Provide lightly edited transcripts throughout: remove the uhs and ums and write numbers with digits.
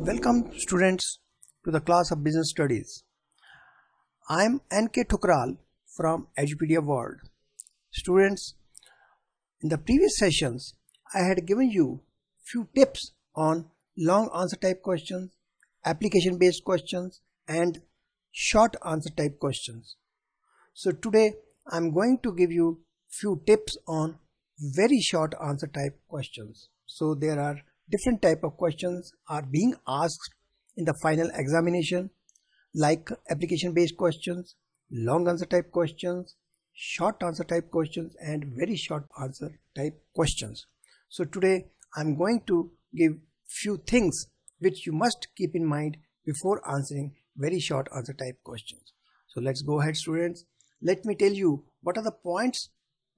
Welcome students to the class of Business Studies. I am N.K. Thukral from Edupedia World. Students, in the previous sessions, I had given you few tips on long answer type questions, application based questions and short answer type questions. So today I am going to give you few tips on very short answer type questions. So there are different type of questions are being asked in the final examination, like application based questions, long answer type questions, short answer type questions and very short answer type questions. So today I'm going to give few things which you must keep in mind before answering very short answer type questions. So let's go ahead students. Let me tell you what are the points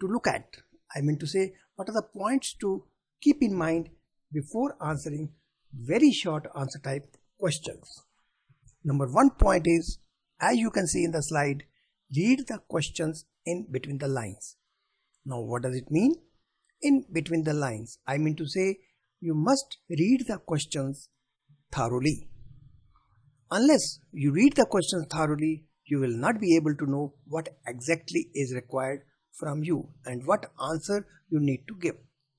to look at. I mean to say what are the points to keep in mind before answering very short answer type questions. Number one point is, as you can see in the slide, read the questions in between the lines. Now what does it mean? In between the lines, I mean to say you must read the questions thoroughly. Unless you read the questions thoroughly, you will not be able to know what exactly is required from you and what answer you need to give.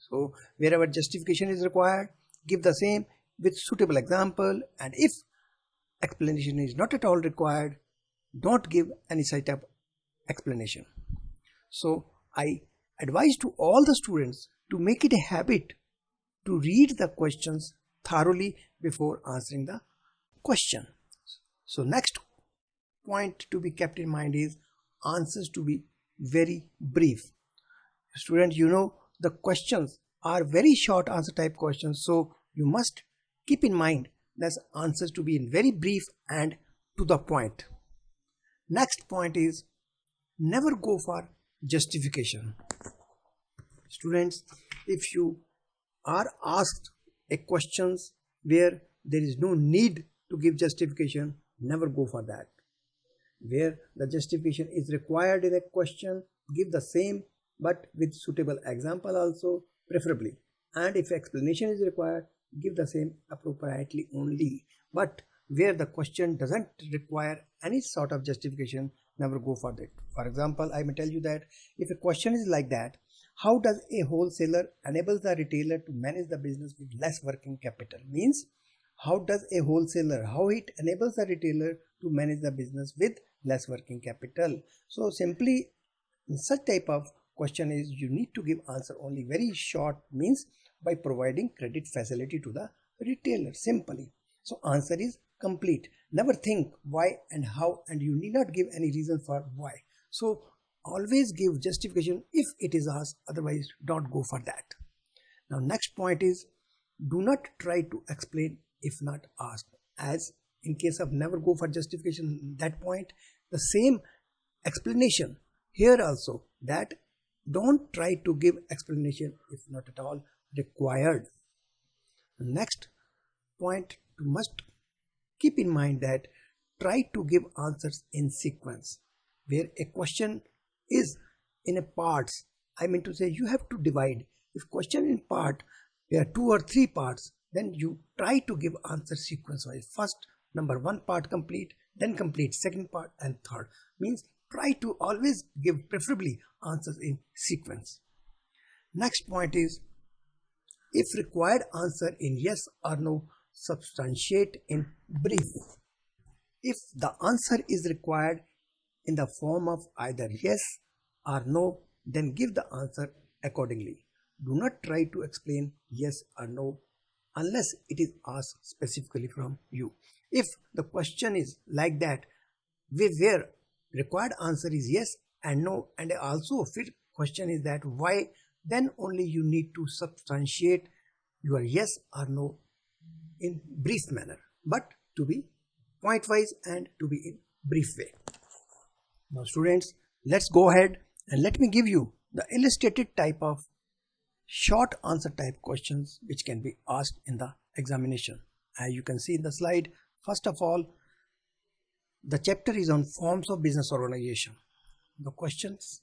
So wherever justification is required, give the same with suitable example, and if explanation is not at all required, don't give any such of explanation. So I advise to all the students to make it a habit to read the questions thoroughly before answering the question. So next point to be kept in mind is answers to be very brief. Student, you know the questions are very short answer type questions, so you must keep in mind that answers to be in very brief and to the point. Next point is never go for justification. Students, if you are asked a questions where there is no need to give justification, never go for that. Where the justification is required in a question, give the same but with suitable example also, preferably. And if explanation is required, give the same appropriately only. But where the question doesn't require any sort of justification, never go for that. For example, I may tell you that if a question is like that, how does a wholesaler enable the retailer to manage the business with less working capital? Means how does a wholesaler, how it enables the retailer to manage the business with less working capital? So simply in such type of question is you need to give answer only very short, means by providing credit facility to the retailer simply. So answer is complete. Never think why and how, and you need not give any reason for why. So always give justification if it is asked, otherwise don't go for that. Now next point is do not try to explain if not asked. As in case of never go for justification, that point, the same explanation here also, that don't try to give explanation if not at all required. Next point, you must keep in mind that try to give answers in sequence. Where a question is in a parts, I mean to say you have to divide. If question in part, there are 2 or 3 parts, then you try to give answer sequence wise. First, number 1 part complete, then complete second part and third. Means try to always give preferably answers in sequence. Next point is, if required answer in yes or no, substantiate in brief. If the answer is required in the form of either yes or no, then give the answer accordingly. Do not try to explain yes or no unless it is asked specifically from you. If the question is like that, where required answer is yes and no, and also fit question is that why, then only you need to substantiate your yes or no in brief manner, but to be point wise and to be in brief way. Now students, let's go ahead and let me give you the illustrated type of short answer type questions which can be asked in the examination. As you can see in the slide, first of all, the chapter is on forms of business organization. The questions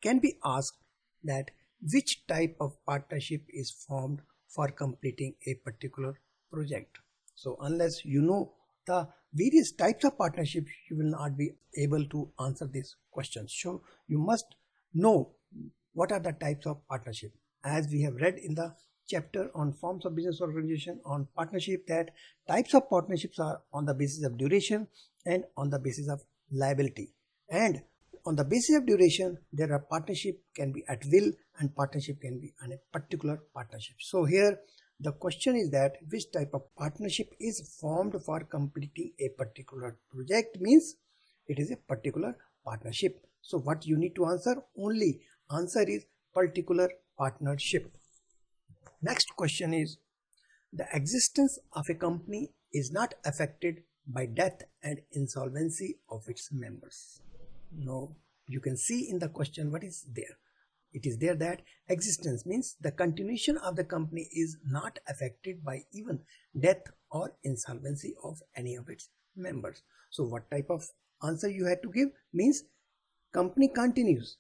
can be asked that which type of partnership is formed for completing a particular project. So unless you know the various types of partnerships, you will not be able to answer these questions. So you must know what are the types of partnership. As we have read in the chapter on forms of business organization on partnership, that types of partnerships are on the basis of duration and on the basis of liability. And on the basis of duration, there are partnership can be at will and partnership can be on a particular partnership. So here the question is that which type of partnership is formed for completing a particular project, means it is a particular partnership. So what you need to answer? Only answer is particular partnership. Next question is, the existence of a company is not affected by death and insolvency of its members. Now you can see in the question what is there. It is there that existence means the continuation of the company is not affected by even death or insolvency of any of its members. So what type of answer you had to give? Means company continues,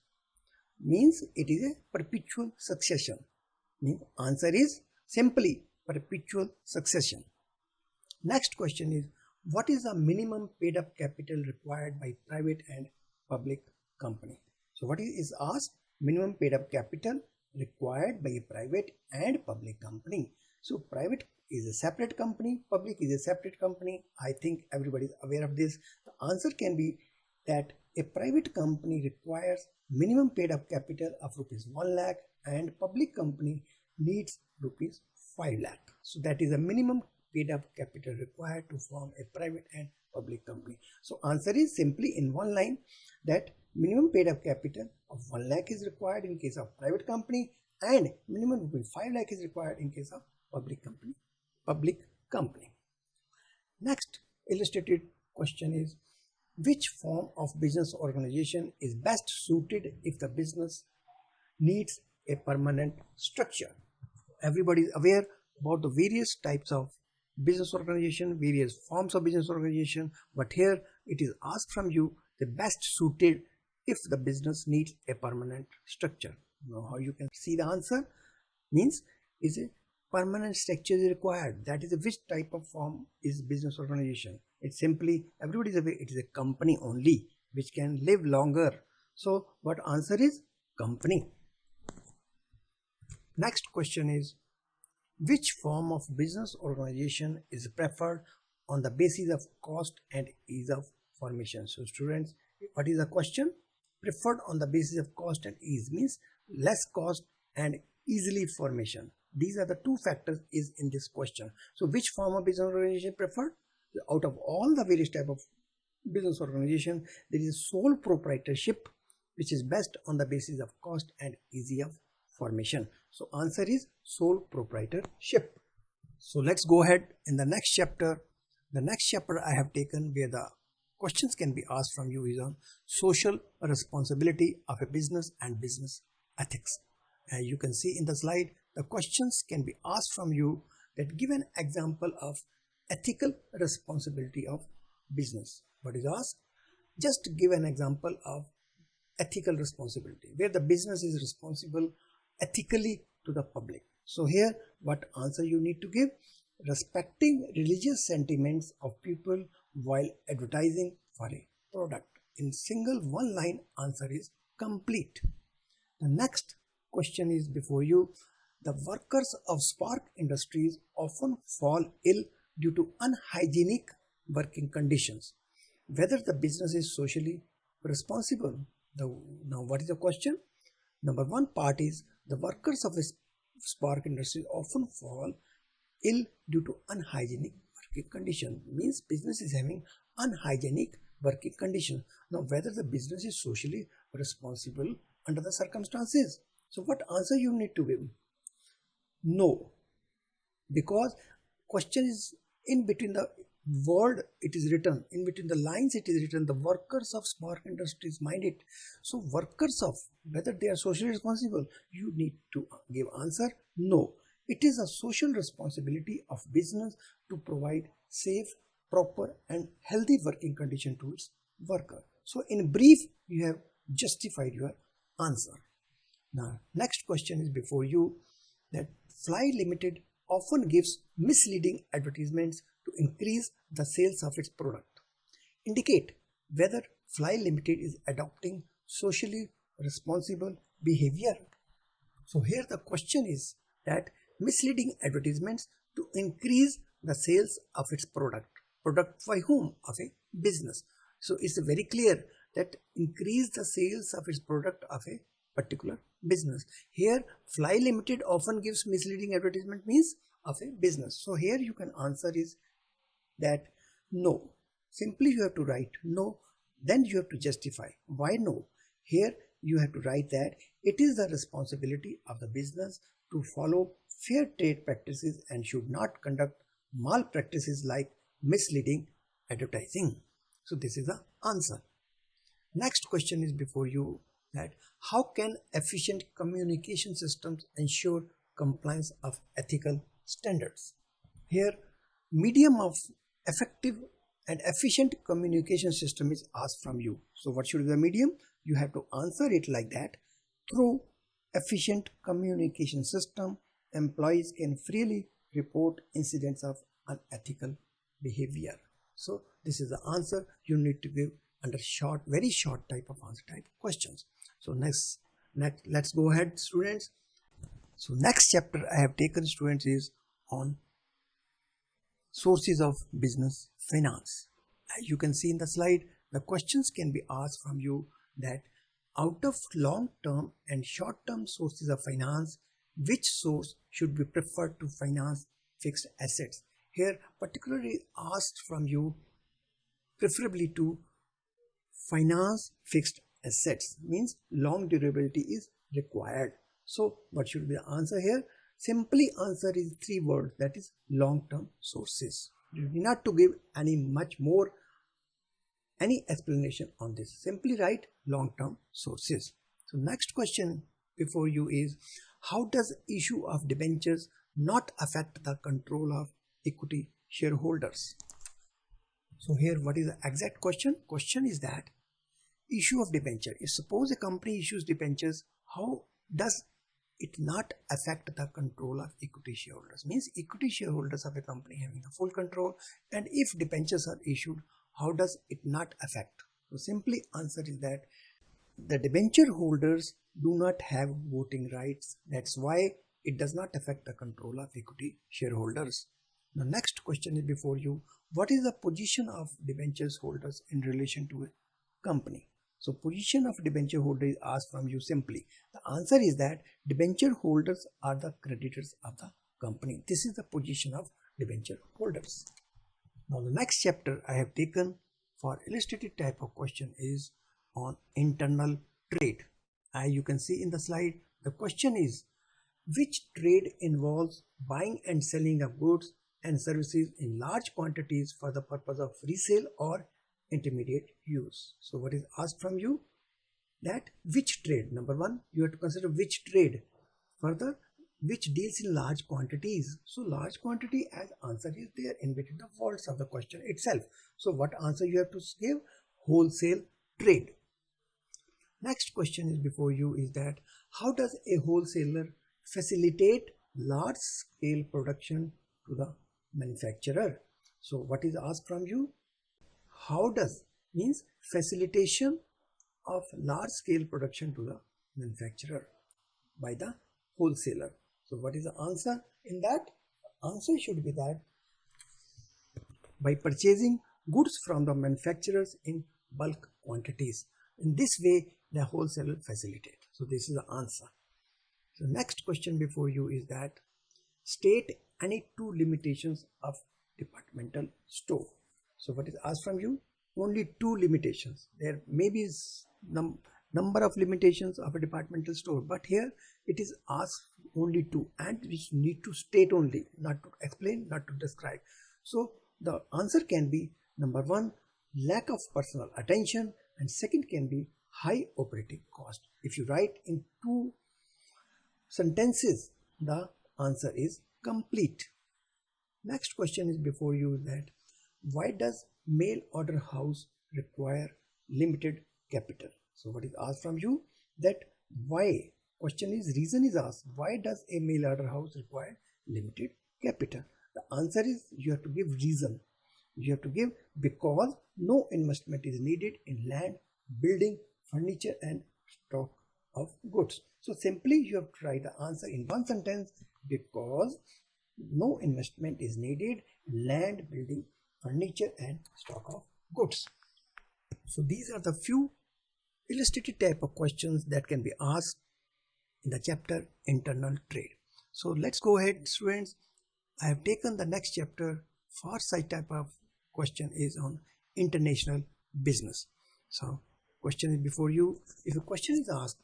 means it is a perpetual succession. Means answer is simply perpetual succession. Next question is, what is the minimum paid up capital required by private and public company? So what is asked? Minimum paid up capital required by a private and public company. So private is a separate company, public is a separate company. I think everybody is aware of this. The answer can be that a private company requires minimum paid up capital of rupees 1 lakh and public company needs rupees 5 lakh. So that is a minimum paid up capital required to form a private and public company. So answer is simply in one line that minimum paid up capital of 1 lakh is required in case of private company and minimum rupees 5 lakh is required in case of public company. Next illustrated question is, which form of business organization is best suited if the business needs a permanent structure? Everybody is aware about the various types of business organization, various forms of business organization, but here it is asked from you the best suited if the business needs a permanent structure. Now how you can see the answer? Means is a permanent structure is required. That is which type of form is business organization? It's simply, everybody is aware, it is a company only which can live longer. So what answer is? Company. Next question is, which form of business organization is preferred on the basis of cost and ease of formation? So students, what is the question? Preferred on the basis of cost and ease means less cost and easily formation. These are the two factors is in this question. So which form of business organization preferred? Out of all the various type of business organization, there is sole proprietorship which is best on the basis of cost and easy of formation. So answer is sole proprietorship. So let's go ahead in the next chapter. The next chapter I have taken where the questions can be asked from you is on social responsibility of a business and business ethics. As you can see in the slide, the questions can be asked from you that give an example of ethical responsibility of business. What is asked? Just give an example of ethical responsibility where the business is responsible ethically to the public. So here what answer you need to give? Respecting religious sentiments of people while advertising for a product. In single one line answer is complete. The next question is before you. The workers of Spark Industries often fall ill due to unhygienic working conditions. Whether the business is socially responsible. Now what is the question? Number one part is the workers of Spark Industries often fall ill due to unhygienic working condition. Means business is having unhygienic working condition. Now whether the business is socially responsible under the circumstances. So what answer you need to give? No, because question is in between the word it is written, in between the lines it is written, the workers of Spark Industries mind it. So workers of, whether they are socially responsible, you need to give answer no. It is a social responsibility of business to provide safe, proper and healthy working condition to its worker. So in brief you have justified your answer. Now next question is before you, that Fly Limited often gives misleading advertisements to increase the sales of its product. Indicate whether Fly Limited is adopting socially responsible behavior. So here the question is that misleading advertisements to increase the sales of its product. Product by whom? Of a business. So it's very clear that increase the sales of its product of a particular business. Here Fly Limited often gives misleading advertisement means of a business. So here you can answer is that no. Simply you have to write no, then you have to justify why no. Here you have to write that it is the responsibility of the business to follow fair trade practices and should not conduct malpractices like misleading advertising. So this is the answer. Next question is before you that how can efficient communication systems ensure compliance of ethical standards? Here medium of effective and efficient communication system is asked from you. So what should be the medium? You have to answer it like that. Through efficient communication system, employees can freely report incidents of unethical behavior. So this is the answer you need to give under short, very short type of answer type questions. So next let's go ahead, students. So next chapter I have taken, students, is on sources of business finance. As you can see in the slide, the questions can be asked from you that out of long-term and short-term sources of finance, which source should be preferred to finance fixed assets? Here particularly asked from you preferably to finance fixed assets, means long durability is required. So what should be the answer here? Simply answer is 3 words, that is long-term sources. You need not to give any explanation on this. Simply write long-term sources. So next question before you is how does issue of debentures not affect the control of equity shareholders? So here what is the exact question? Question is that issue of debenture. If suppose a company issues debentures, how does it not affect the control of equity shareholders? Means equity shareholders of a company having the full control, and if debentures are issued, how does it not affect? So simply answer is that the debenture holders do not have voting rights. That's why it does not affect the control of equity shareholders. The next question is before you. What is the position of debentures holders in relation to a company? So position of debenture holder is asked from you simply. The answer is that debenture holders are the creditors of the company. This is the position of debenture holders. Now the next chapter I have taken for illustrative type of question is on internal trade. As you can see in the slide, the question is which trade involves buying and selling of goods and services in large quantities for the purpose of resale or intermediate use. So what is asked from you? That which trade? Number 1, you have to consider which trade. Further, which deals in large quantities. So large quantity as answer is there in between the words of the question itself. So what answer you have to give? Wholesale trade. Next question is before you is that how does a wholesaler facilitate large scale production to the manufacturer? So what is asked from you? How does means facilitation of large scale production to the manufacturer by the wholesaler. So what is the answer in that? The answer should be that by purchasing goods from the manufacturers in bulk quantities. In this way the wholesaler facilitate. So this is the answer. So next question before you is that state any 2 limitations of departmental store. So what is asked from you? Only 2 limitations. There may be number of limitations of a departmental store, but here it is asked only 2, and which need to state only, not to explain, not to describe. So the answer can be number 1, lack of personal attention, and second can be high operating cost. If you write in 2 sentences, the answer is complete. Next question is before you that why does mail order house require limited capital? So what is asked from you? That why? Question is reason is asked. Why does a mail order house require limited capital? The answer is you have to give reason. You have to give because no investment is needed in land, building, furniture and stock of goods. So simply you have to write the answer in one sentence: because no investment is needed in land, building, furniture and stock of goods. So these are the few illustrative type of questions that can be asked in the chapter internal trade. So let's go ahead, students. I have taken the next chapter. For such type of question is on international business. So question is before you. If a question is asked,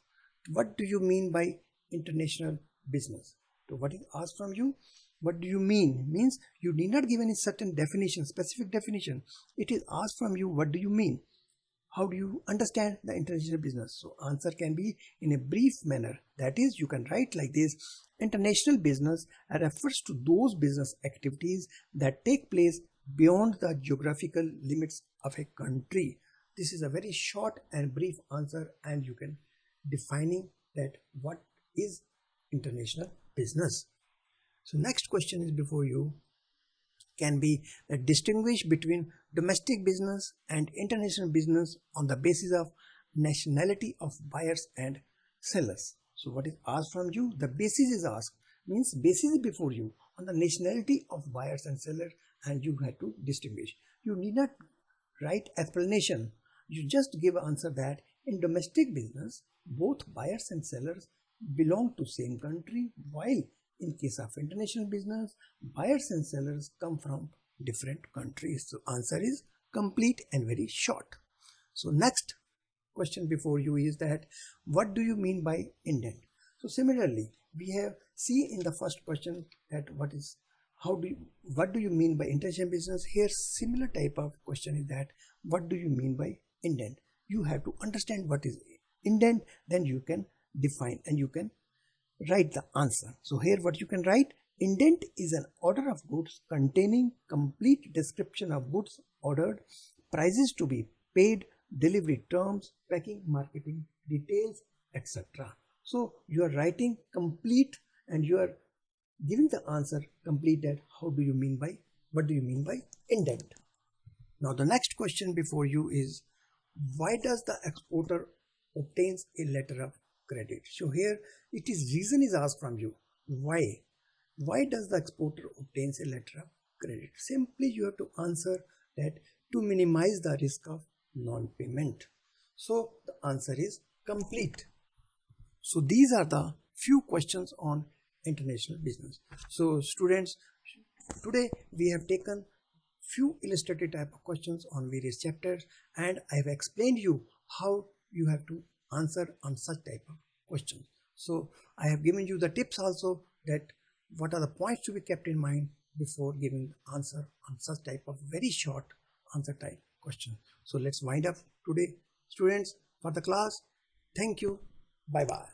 what do you mean by international business? So what is asked from you? What do you mean? Means you need not give any certain definition, specific definition. It is asked from you, what do you mean? How do you understand the international business? So answer can be in a brief manner. That is, you can write like this: international business refers to those business activities that take place beyond the geographical limits of a country. This is a very short and brief answer, and you can defining that what is international business. So next question is before you can be distinguished between domestic business and international business on the basis of nationality of buyers and sellers. So what is asked from you? The basis is asked, means basis is before you on the nationality of buyers and sellers, and you have to distinguish. You need not write explanation. You just give answer that in domestic business both buyers and sellers belong to same country, while in case of international business, buyers and sellers come from different countries. So answer is complete and very short. So next question before you is that what do you mean by indent? So similarly, we have seen in the first question that what do you mean by international business? Here similar type of question is that what do you mean by indent? You have to understand what is indent, then you can define and you can write the answer. So here what you can write: indent is an order of goods containing complete description of goods ordered, prices to be paid, delivery terms, packing, marketing details, etc. So you are writing complete and you are giving the answer complete, that how do you mean by, what do you mean by indent. Now the next question before you is, why does the exporter obtains a letter of credit? So here it is reason is asked from you. Why does the exporter obtains a letter of credit? Simply you have to answer that to minimize the risk of non-payment. So the answer is complete. So these are the few questions on international business. So students, today we have taken few illustrative type of questions on various chapters, and I have explained you how you have to answer on such type of questions. So I have given you the tips also, that what are the points to be kept in mind before giving the answer on such type of very short answer type question. So let's wind up today, students, for the class. Thank you. Bye bye.